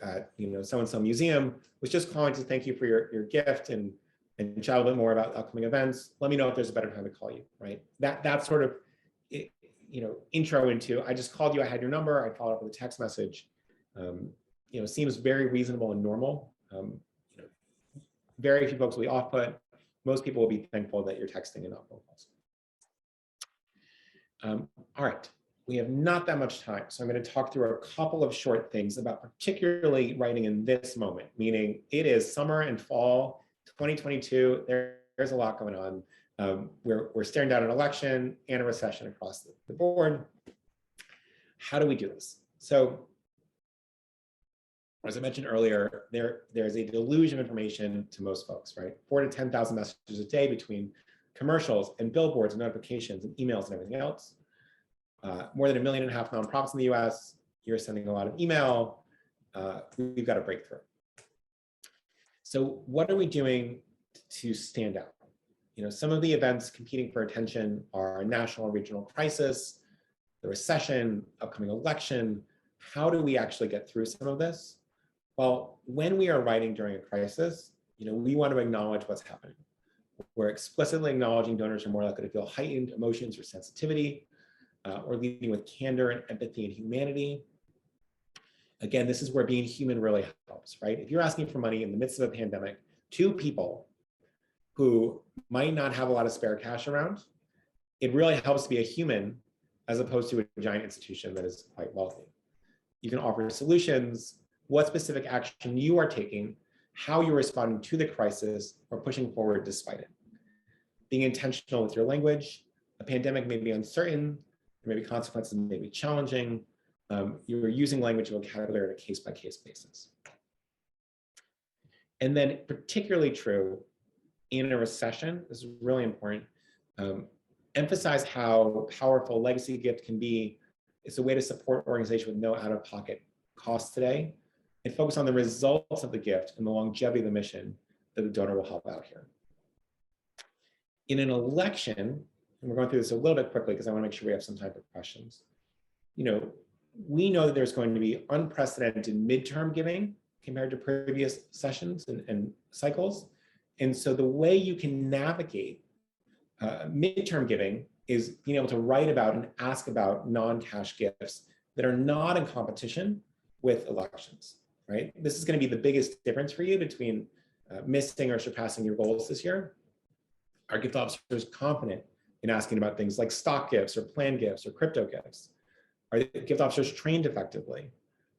Speaker 1: so-and-so museum. Was just calling to thank you for your gift and chat a little bit more about upcoming events. Let me know if there's a better time to call you, right? That sort of intro into, I just called you, I had your number, I followed up with a text message, seems very reasonable and normal. Very few folks will be off-put. Most people will be thankful that you're texting and not phone calls. All right, we have not that much time, so I'm going to talk through a couple of short things about particularly writing in this moment, meaning it is summer and fall 2022. There's a lot going on. We're staring down an election and a recession across the board. How do we do this? So, as I mentioned earlier, there's a deluge of information to most folks, right? 4,000 to 10,000 messages a day between commercials and billboards and notifications and emails and everything else. More than 1.5 million nonprofits in the US. You're sending a lot of email. We've got to break through. So what are we doing to stand out? Some of the events competing for attention are national and regional crisis, the recession, upcoming election. How do we actually get through some of this? Well, when we are writing during a crisis, we want to acknowledge what's happening. We're explicitly acknowledging donors are more likely to feel heightened emotions or sensitivity, or leading with candor and empathy and humanity. Again, this is where being human really helps, right? If you're asking for money in the midst of a pandemic to people who might not have a lot of spare cash around, it really helps to be a human as opposed to a giant institution that is quite wealthy. You can offer solutions, what specific action you are taking, how you're responding to the crisis, or pushing forward despite it. Being intentional with your language. A pandemic may be uncertain, there may be consequences, may be challenging. You're using language and vocabulary on a case-by-case basis. And then particularly true in a recession, this is really important, emphasize how powerful legacy gift can be. It's a way to support organization with no out-of-pocket costs today, and focus on the results of the gift and the longevity of the mission that the donor will help out here. In an election, and we're going through this a little bit quickly because I want to make sure we have some time for questions. We know that there's going to be unprecedented midterm giving compared to previous sessions and cycles. And so the way you can navigate midterm giving is being able to write about and ask about non-cash gifts that are not in competition with elections, right? This is going to be the biggest difference for you between missing or surpassing your goals this year. Our gift officers confident in asking about things like stock gifts or planned gifts or crypto gifts. Are the gift officers trained effectively?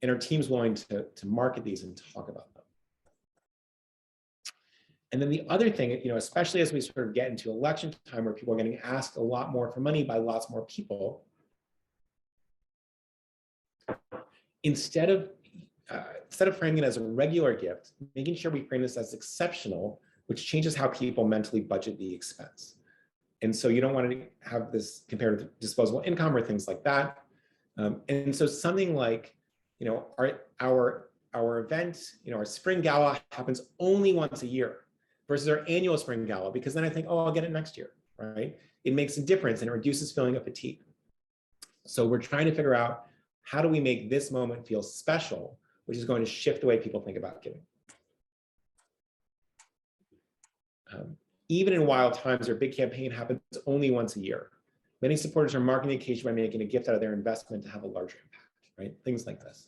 Speaker 1: And are teams willing to market these and talk about them? And then the other thing, especially as we sort of get into election time where people are getting asked a lot more for money by lots more people, instead of framing it as a regular gift, making sure we frame this as exceptional, which changes how people mentally budget the expense. And so you don't want to have this compared with disposable income or things like that. And so something like, our event, our spring gala happens only once a year versus our annual spring gala, because then I think, oh, I'll get it next year, right? It makes a difference and it reduces feeling of fatigue. So we're trying to figure out how do we make this moment feel special, which is going to shift the way people think about giving. Even in wild times, our big campaign happens only once a year. Many supporters are marking the occasion by making a gift out of their investment to have a larger impact, right? Things like this.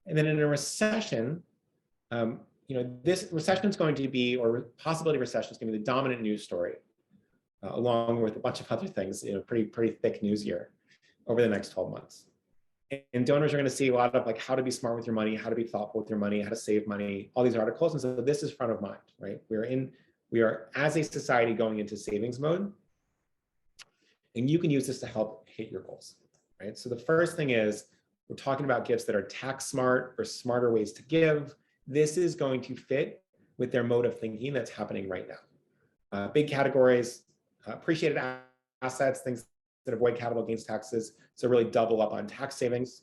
Speaker 1: And then in a recession, this recession is going to be, or possibility of recession is going to be the dominant news story, along with a bunch of other things, pretty thick news year over the next 12 months. And donors are going to see a lot of like how to be smart with your money, how to be thoughtful with your money, how to save money, all these articles. And so this is front of mind, right? We are as a society going into savings mode, and you can use this to help hit your goals, right? So the first thing is we're talking about gifts that are tax smart or smarter ways to give. This is going to fit with their mode of thinking that's happening right now. Big categories, appreciated assets, things that avoid capital gains taxes. So really double up on tax savings,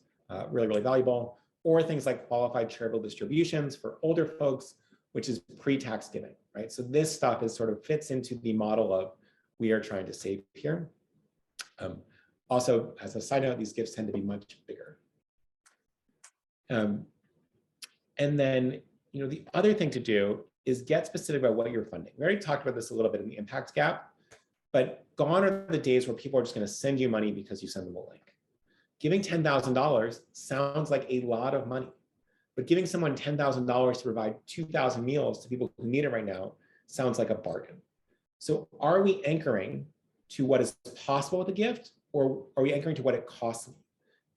Speaker 1: really, really valuable. or things like qualified charitable distributions for older folks, which is pre-tax giving, right? So this stuff is sort of fits into the model of we are trying to save here. Also, as a side note, these gifts tend to be much bigger. And then, the other thing to do is get specific about what you're funding. We already talked about this a little bit in the impact gap, but gone are the days where people are just going to send you money because you send them a link. Giving $10,000 sounds like a lot of money, but giving someone $10,000 to provide 2,000 meals to people who need it right now sounds like a bargain. So are we anchoring to what is possible with a gift, or are we anchoring to what it costs me?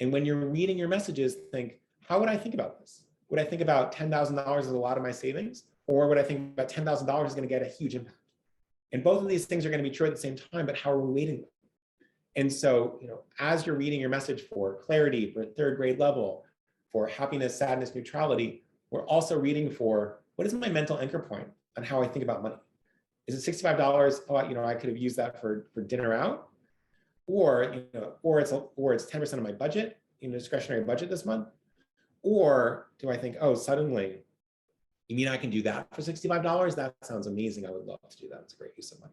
Speaker 1: And when you're reading your messages, think, how would I think about this? Would I think about $10,000 as a lot of my savings? Or would I think about $10,000 is going to get a huge impact? And both of these things are going to be true at the same time, but how are we weighting them? And so, as you're reading your message for clarity, for third grade level, for happiness, sadness, neutrality, we're also reading for what is my mental anchor point on how I think about money? Is it $65? Oh, I could have used that for dinner out, or it's 10% of my budget, discretionary budget this month, or do I think, oh, suddenly, you mean I can do that for $65? That sounds amazing. I would love to do that. It's a great use of money.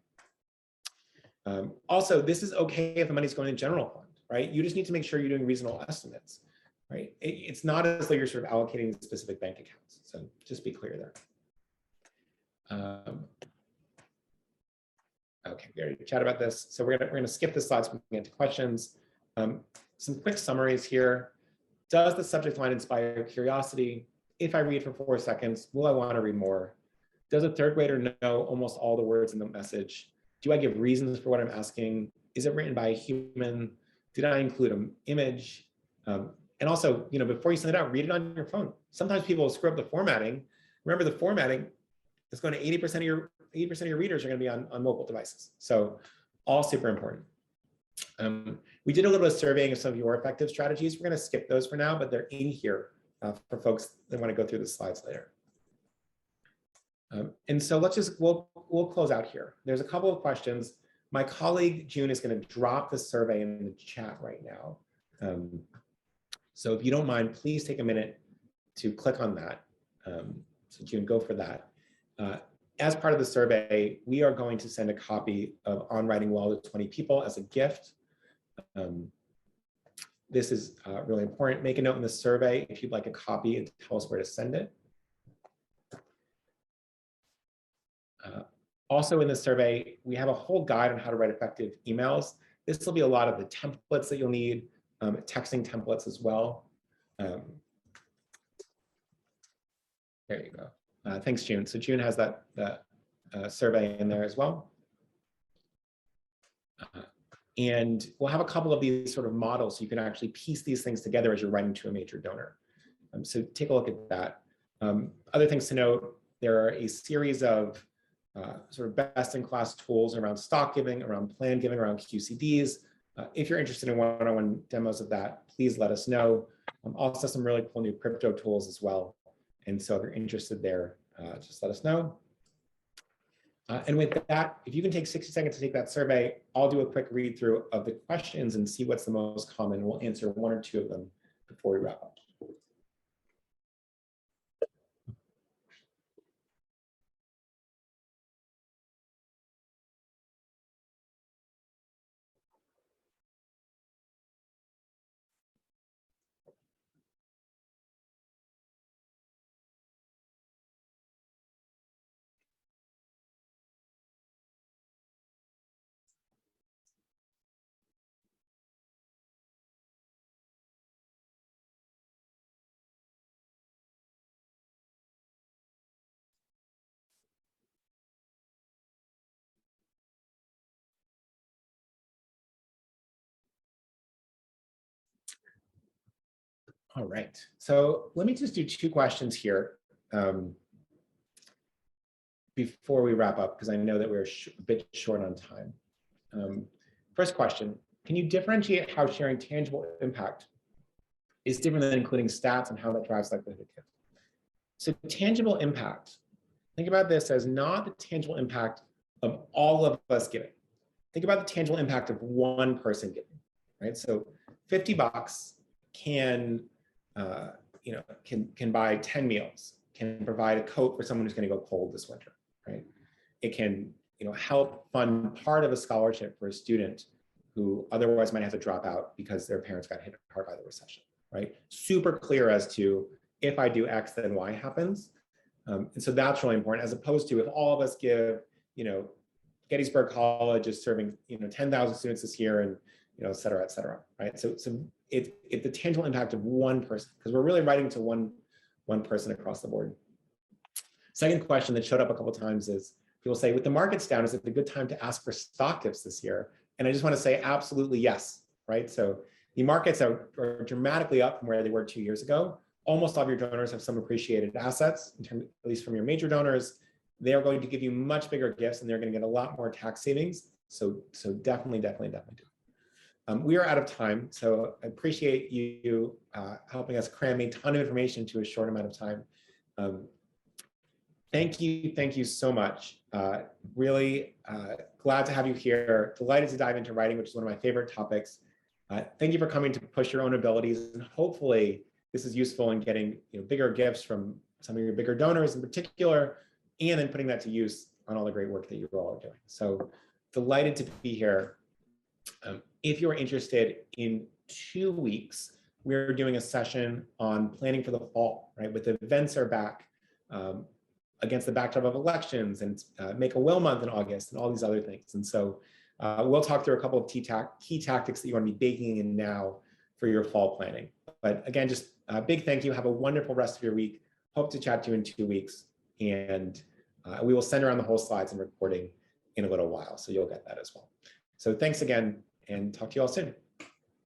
Speaker 1: Also, this is okay if the money's going in general fund, right? You just need to make sure you're doing reasonable estimates, right? It's not as though you're sort of allocating specific bank accounts. So just be clear there. Okay, we already chatted about this. So we're gonna skip this slide so we can get to questions. Some quick summaries here. Does the subject line inspire curiosity? If I read for 4 seconds, will I want to read more? Does a third grader know almost all the words in the message? Do I give reasons for what I'm asking? Is it written by a human? Did I include an image? And also, before you send it out, read it on your phone. Sometimes people screw up the formatting. Remember, the formatting is going to 80% of your readers are going to be on mobile devices. So all super important. We did a little bit of surveying of some of your effective strategies. We're going to skip those for now, but they're in here for folks that want to go through the slides later. And so we'll close out here. There's a couple of questions. My colleague June is going to drop the survey in the chat right now. So if you don't mind, please take a minute to click on that. So June, go for that. As part of the survey, we are going to send a copy of On Writing Well to 20 people as a gift. This is really important. Make a note in the survey if you'd like a copy and tell us where to send it. Also in the survey, we have a whole guide on how to write effective emails. This will be a lot of the templates that you'll need, texting templates as well. There you go. Thanks, June. So June has that survey in there as well. And we'll have a couple of these sort of models so you can actually piece these things together as you're writing to a major donor. So take a look at that. Other things to note, there are a series of sort of best-in-class tools around stock giving, around plan giving, around QCDs. If you're interested in one-on-one demos of that, please let us know. Also some really cool new crypto tools as well. And so if you're interested there, just let us know. And with that, if you can take 60 seconds to take that survey, I'll do a quick read through of the questions and see what's the most common. We'll answer one or two of them before we wrap up. All right, so let me just do two questions here before we wrap up, because I know that we're a bit short on time. First question, can you differentiate how sharing tangible impact is different than including stats and how that drives likelihood? So tangible impact, think about this as not the tangible impact of all of us giving. Think about the tangible impact of one person giving, right? So $50 can can buy 10 meals, can provide a coat for someone who's going to go cold this winter, right? It can help fund part of a scholarship for a student who otherwise might have to drop out because their parents got hit hard by the recession, right? Super clear as to if I do X, then Y happens. And so that's really important, as opposed to if all of us give, Gettysburg College is serving 10,000 students this year, and et cetera, right? So it's the tangible impact of one person, because we're really writing to one person across the board. Second question that showed up a couple of times is people say, with the markets down, is it a good time to ask for stock tips this year? And I just want to say absolutely yes, right? So the markets are dramatically up from where they were 2 years ago. Almost all of your donors have some appreciated assets, at least from your major donors. They are going to give you much bigger gifts, and they're going to get a lot more tax savings. So definitely do it. We are out of time, so I appreciate you helping us cram a ton of information to a short amount of time. Thank you so much. Really glad to have you here. Delighted to dive into writing, which is one of my favorite topics. Thank you for coming to push your own abilities, and hopefully this is useful in getting bigger gifts from some of your bigger donors in particular, and then putting that to use on all the great work that you all are doing. So delighted to be here. If you're interested, in 2 weeks, we're doing a session on planning for the fall, right? With the events are back against the backdrop of elections, and Make a Will Month in August, and all these other things. And so we'll talk through a couple of key tactics that you want to be baking in now for your fall planning. But again, just a big thank you. Have a wonderful rest of your week. Hope to chat to you in 2 weeks. And we will send around the whole slides and recording in a little while, so you'll get that as well. So thanks again, and talk to you all soon.